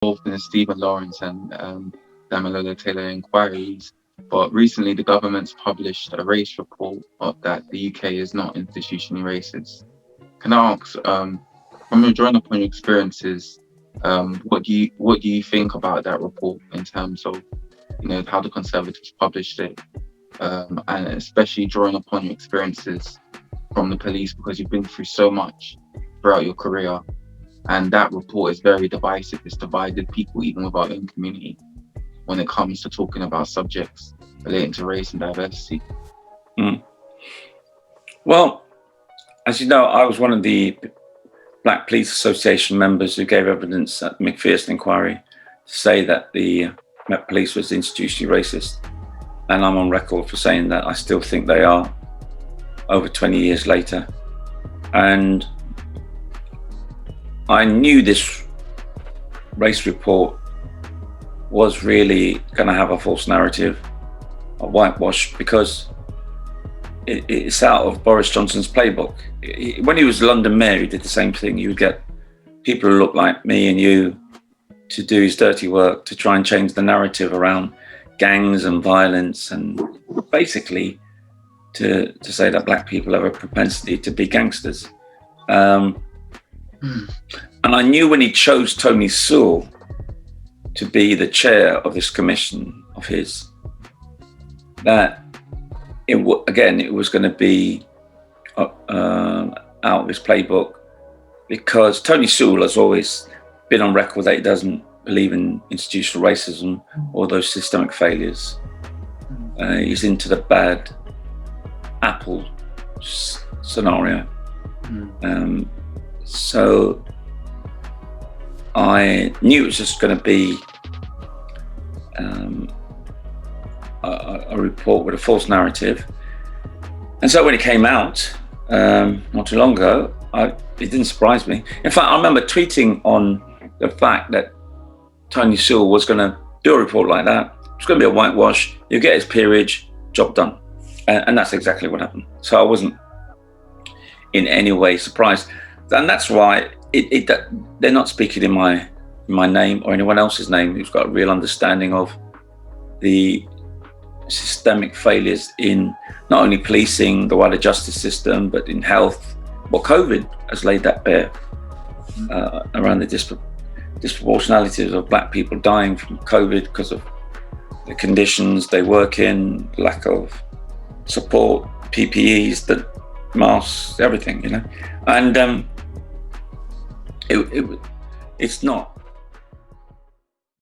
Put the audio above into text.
involved in the Stephen Lawrence and Damilola Taylor inquiries, but recently the government's published a race report that the UK is not institutionally racist. Can I ask, from your drawing upon your experiences, what do you think about that report in terms of how the Conservatives published it, and especially drawing upon your experiences from the police because you've been through so much throughout your career, and that report is very divisive. It's divided people even with our own community when it comes to talking about subjects relating to race and diversity. Mm. Well, as you know, I was one of the Black Police Association members who gave evidence at the McPherson inquiry to say that the Met Police was institutionally racist. And I'm on record for saying that I still think they are, over 20 years later. And I knew this race report was really going to have a false narrative, a whitewash, because it's out of Boris Johnson's playbook. When he was London mayor, he did the same thing. You would get people who look like me and you to do his dirty work, to try and change the narrative around gangs and violence, and basically to say that Black people have a propensity to be gangsters. And I knew when he chose Tony Sewell to be the chair of this commission of his, that it was going to be out of his playbook, because Tony Sewell has always been on record that he doesn't believe in institutional racism or those systemic failures. He's into the bad apple scenario. So I knew it was just going to be a report with a false narrative. And so when it came out not too long ago, it didn't surprise me. In fact, I remember tweeting on the fact that Tony Sewell was going to do a report like that. It's going to be a whitewash. You get his peerage, job done. And that's exactly what happened. So I wasn't in any way surprised. And that's why they're not speaking in my name or anyone else's name who's got a real understanding of the systemic failures in not only policing, the wider justice system, but in health. Well, COVID has laid that bare around the disproportionalities of Black people dying from COVID because of the conditions they work in, lack of support, PPEs, the masks, everything, And it's not